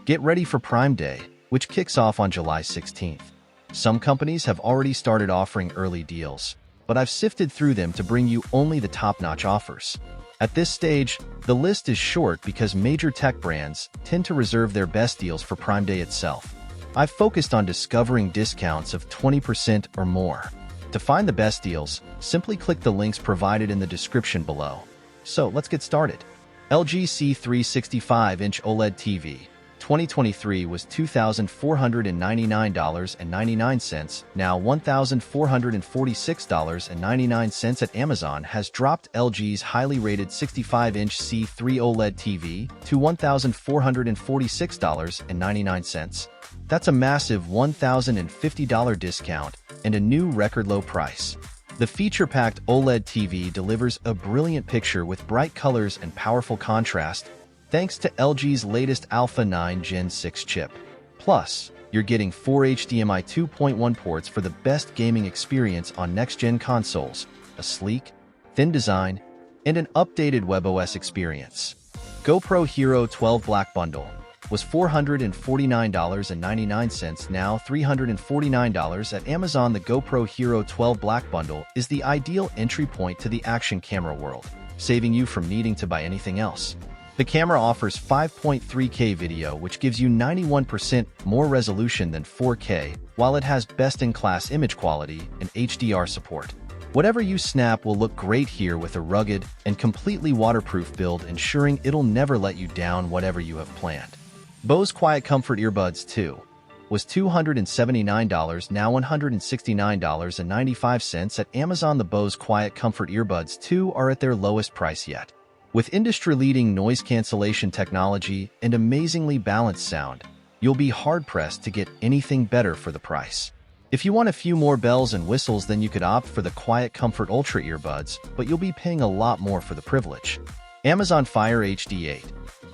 Get ready for Prime Day, which kicks off on July 16th. Some companies have already started offering early deals, but I've sifted through them to bring you only the top-notch offers. At this stage, the list is short because major tech brands tend to reserve their best deals for Prime Day itself. I've focused on discovering discounts of 20% or more. To find the best deals, simply click the links provided in the description below. So let's get started. LG C3 65-inch OLED TV 2023 was $2,499.99, now $1,446.99 at Amazon has dropped LG's highly rated 65-inch C3 OLED TV to $1,446.99. That's a massive $1,050 discount and a new record low price. The feature-packed OLED TV delivers a brilliant picture with bright colors and powerful contrast, thanks to LG's latest Alpha 9 Gen 6 chip. Plus, you're getting 4 HDMI 2.1 ports for the best gaming experience on next-gen consoles, a sleek, thin design, and an updated WebOS experience. GoPro Hero 12 Black Bundle was $449.99, now $349 at Amazon. The GoPro Hero 12 Black Bundle is the ideal entry point to the action camera world, saving you from needing to buy anything else. The camera offers 5.3K video, which gives you 91% more resolution than 4K, while it has best-in-class image quality and HDR support. Whatever you snap will look great here with a rugged and completely waterproof build, ensuring it'll never let you down whatever you have planned. Bose QuietComfort Earbuds 2 was $279, now $169.95 at Amazon. The Bose QuietComfort Earbuds 2 are at their lowest price yet. With industry-leading noise cancellation technology and amazingly balanced sound, you'll be hard-pressed to get anything better for the price. If you want a few more bells and whistles, then you could opt for the QuietComfort Ultra earbuds, but you'll be paying a lot more for the privilege. Amazon Fire HD8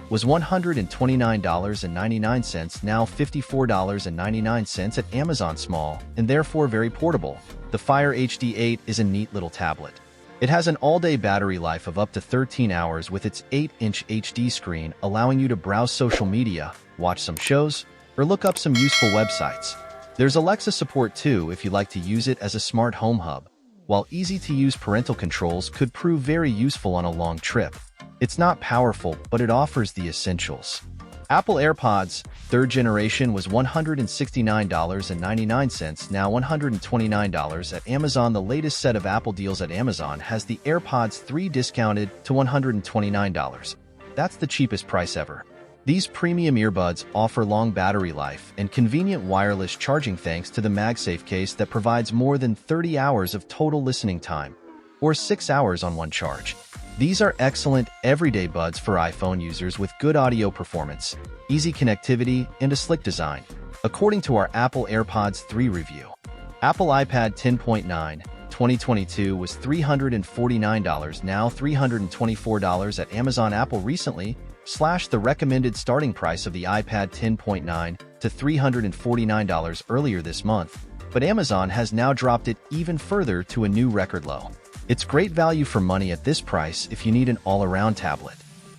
was $129.99, now $54.99 at Amazon. Small and therefore very portable, the Fire HD8 is a neat little tablet. It has an all-day battery life of up to 13 hours with its 8-inch HD screen, allowing you to browse social media, watch some shows, or look up some useful websites. There's Alexa support too if you like to use it as a smart home hub, while easy-to-use parental controls could prove very useful on a long trip. It's not powerful, but it offers the essentials. Apple AirPods 3rd generation was $169.99, now $129 at Amazon. The latest set of Apple deals at Amazon has the AirPods 3 discounted to $129. That's the cheapest price ever. These premium earbuds offer long battery life and convenient wireless charging thanks to the MagSafe case that provides more than 30 hours of total listening time, or 6 hours on one charge. These are excellent everyday buds for iPhone users with good audio performance, easy connectivity, and a slick design, according to our Apple AirPods 3 review. Apple iPad 10.9 2022 was $349, now $324 at Amazon. Apple recently slashed the recommended starting price of the iPad 10.9 to $349 earlier this month, but Amazon has now dropped it even further to a new record low. It's great value for money at this price if you need an all-around tablet.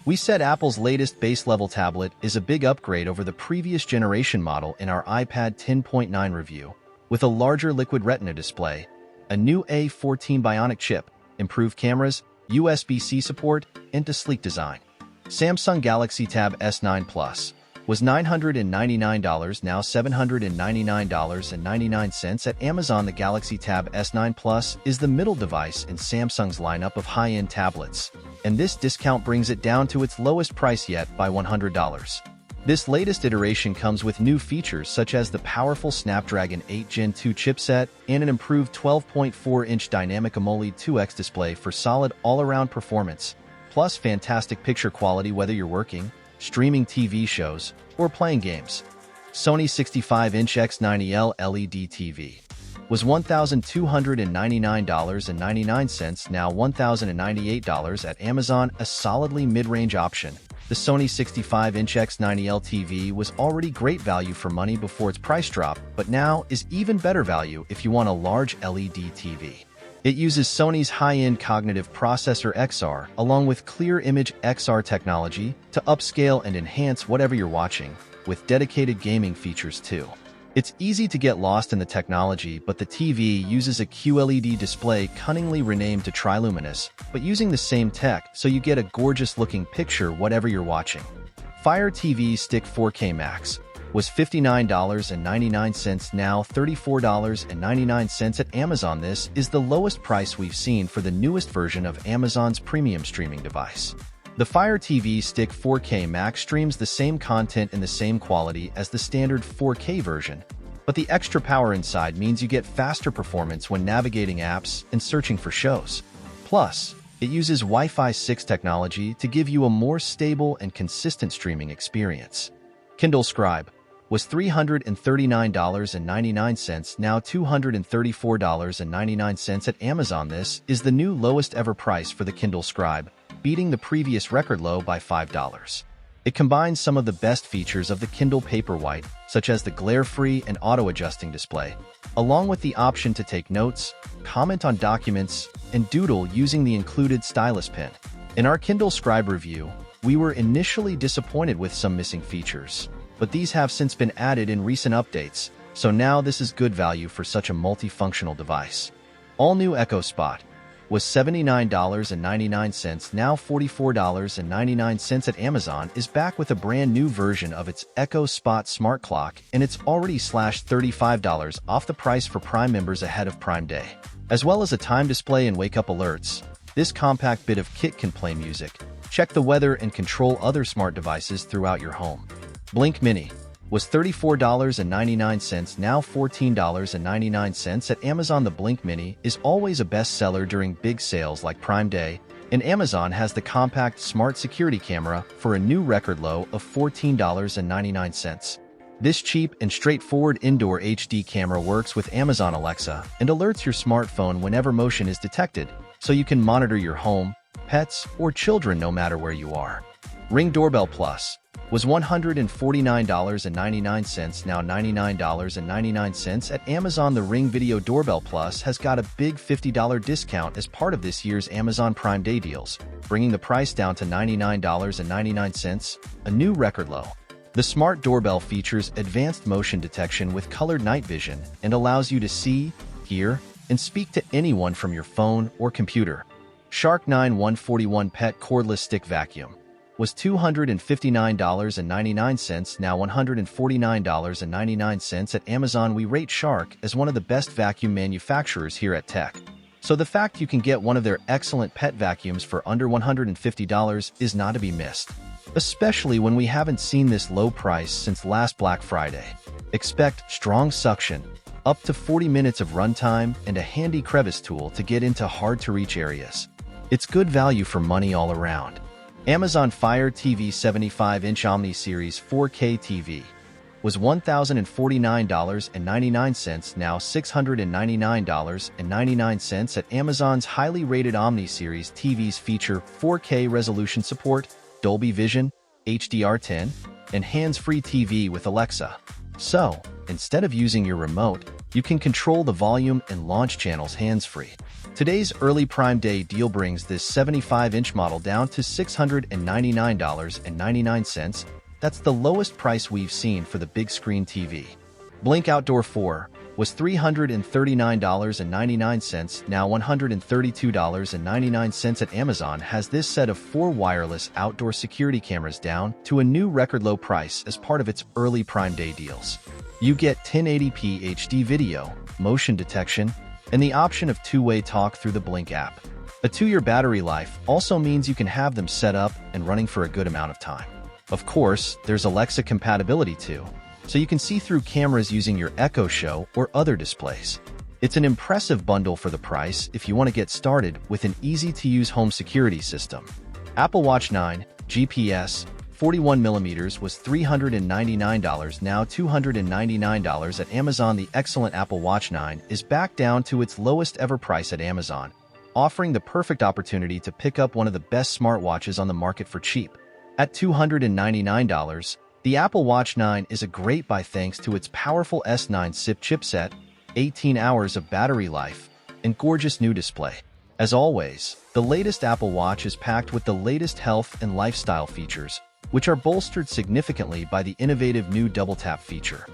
We said Apple's latest base-level tablet is a big upgrade over the previous generation model in our iPad 10.9 review, with a larger Liquid Retina display, a new A14 Bionic chip, improved cameras, USB-C support, and a sleek design. Samsung Galaxy Tab S9 Plus was $999, now $799.99 at Amazon. The Galaxy Tab S9 Plus is the middle device in Samsung's lineup of high-end tablets, and this discount brings it down to its lowest price yet by $100. This latest iteration comes with new features such as the powerful Snapdragon 8 Gen 2 chipset and an improved 12.4-inch Dynamic AMOLED 2X display for solid all-around performance, plus fantastic picture quality whether you're working, streaming TV shows, or playing games. Sony 65-inch X90L LED TV was $1,299.99, now $1,098 at Amazon, a solidly mid-range option. The Sony 65-inch X90L TV was already great value for money before its price drop, but now is even better value if you want a large LED TV. It uses Sony's high-end cognitive processor XR along with clear image XR technology to upscale and enhance whatever you're watching, with dedicated gaming features too. It's easy to get lost in the technology, but the TV uses a QLED display cunningly renamed to Triluminous, but using the same tech so you get a gorgeous-looking picture whatever you're watching. Fire TV Stick 4K Max was $59.99, now $34.99 at Amazon. This is the lowest price we've seen for the newest version of Amazon's premium streaming device. The Fire TV Stick 4K Max streams the same content in the same quality as the standard 4K version, but the extra power inside means you get faster performance when navigating apps and searching for shows. Plus, it uses Wi-Fi 6 technology to give you a more stable and consistent streaming experience. Kindle Scribe was $339.99, now $234.99 at Amazon. This is the new lowest ever price for the Kindle Scribe, beating the previous record low by $5. It combines some of the best features of the Kindle Paperwhite, such as the glare-free and auto-adjusting display, along with the option to take notes, comment on documents, and doodle using the included stylus pen. In our Kindle Scribe review, we were initially disappointed with some missing features, but these have since been added in recent updates, so now this is good value for such a multifunctional device. All-new Echo Spot was $79.99, now $44.99 at Amazon, is back with a brand new version of its Echo Spot smart clock, and it's already slashed $35 off the price for Prime members ahead of Prime Day. As well as a time display and wake-up alerts, this compact bit of kit can play music, check the weather, and control other smart devices throughout your home. Blink Mini was $34.99, now $14.99 at Amazon. The Blink Mini is always a bestseller during big sales like Prime Day, and Amazon has the compact smart security camera for a new record low of $14.99. This cheap and straightforward indoor HD camera works with Amazon Alexa and alerts your smartphone whenever motion is detected, so you can monitor your home, pets, or children no matter where you are. Ring Doorbell Plus was $149.99, now $99.99 at Amazon. The Ring Video Doorbell Plus has got a big $50 discount as part of this year's Amazon Prime Day deals, bringing the price down to $99.99, a new record low. The smart doorbell features advanced motion detection with colored night vision and allows you to see, hear, and speak to anyone from your phone or computer. Shark 9 141 Pet Cordless Stick Vacuum was $259.99, now $149.99 at Amazon. We rate Shark as one of the best vacuum manufacturers here at Tech, so the fact you can get one of their excellent pet vacuums for under $150 is not to be missed, especially when we haven't seen this low price since last Black Friday. Expect strong suction, up to 40 minutes of runtime, and a handy crevice tool to get into hard-to-reach areas. It's good value for money all around. Amazon Fire TV 75-inch Omni Series 4K TV was $1,049.99, now $699.99 at Amazon's highly rated Omni Series TVs feature 4K resolution support, Dolby Vision, HDR10, and hands-free TV with Alexa. So, instead of using your remote, you can control the volume and launch channels hands-free. Today's early Prime Day deal brings this 75-inch model down to $699.99. That's the lowest price we've seen for the big screen TV. Blink Outdoor 4 was $339.99, now $132.99 at Amazon. Has this set of 4 wireless outdoor security cameras down to a new record low price as part of its early Prime Day deals. You get 1080p HD video, motion detection, and the option of two-way talk through the Blink app. A 2-year battery life also means you can have them set up and running for a good amount of time. Of course, there's Alexa compatibility too, so you can see through cameras using your Echo Show or other displays. It's an impressive bundle for the price if you want to get started with an easy-to-use home security system. Apple Watch 9 GPS 41mm was $399, now $299 at Amazon. The excellent Apple Watch 9 is back down to its lowest ever price at Amazon, offering the perfect opportunity to pick up one of the best smartwatches on the market for cheap. At $299, the Apple Watch 9 is a great buy thanks to its powerful S9 SIP chipset, 18 hours of battery life, and gorgeous new display. As always, the latest Apple Watch is packed with the latest health and lifestyle features, which are bolstered significantly by the innovative new double tap feature.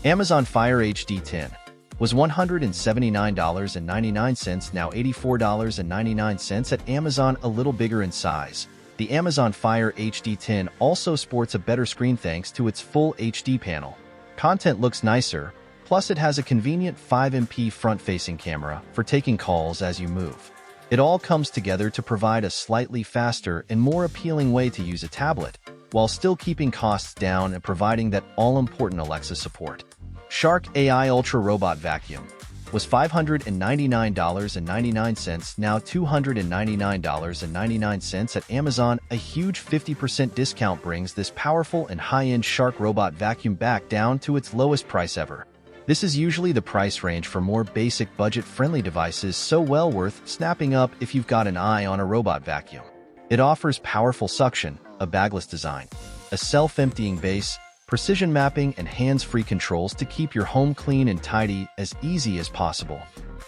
Amazon Fire HD10 was $179.99, now $84.99 at Amazon, a little bigger in size. The Amazon Fire HD10 also sports a better screen thanks to its full HD panel. Content looks nicer, plus it has a convenient 5MP front-facing camera for taking calls as you move. It all comes together to provide a slightly faster and more appealing way to use a tablet, while still keeping costs down and providing that all-important Alexa support. Shark AI Ultra Robot Vacuum was $599.99, now $299.99 at Amazon. A huge 50% discount brings this powerful and high-end Shark robot vacuum back down to its lowest price ever. This is usually the price range for more basic budget-friendly devices, so well worth snapping up if you've got an eye on a robot vacuum. It offers powerful suction, a bagless design, a self-emptying base, precision mapping, and hands-free controls to keep your home clean and tidy as easy as possible.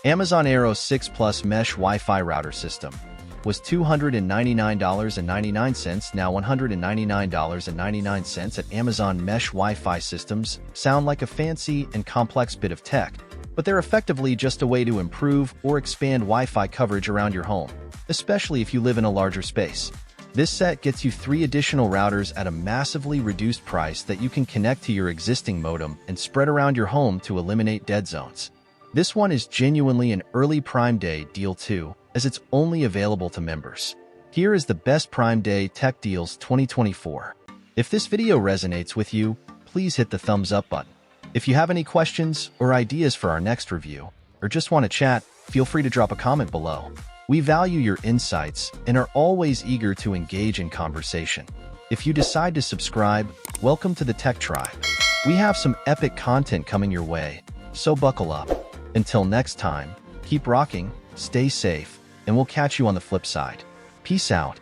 Amazon Aero 6 Plus Mesh Wi-Fi Router System was $299.99, now $199.99 at Amazon. Mesh Wi-Fi systems sound like a fancy and complex bit of tech, but they're effectively just a way to improve or expand Wi-Fi coverage around your home, especially if you live in a larger space. This set gets you 3 additional routers at a massively reduced price that you can connect to your existing modem and spread around your home to eliminate dead zones. This one is genuinely an early Prime Day deal too, as it's only available to members. Here is the best Prime Day tech deals 2024. If this video resonates with you, please hit the thumbs up button. If you have any questions or ideas for our next review, or just want to chat, feel free to drop a comment below. We value your insights and are always eager to engage in conversation. If you decide to subscribe, welcome to the Tech Tribe. We have some epic content coming your way, so buckle up. Until next time, keep rocking, stay safe, and we'll catch you on the flip side. Peace out.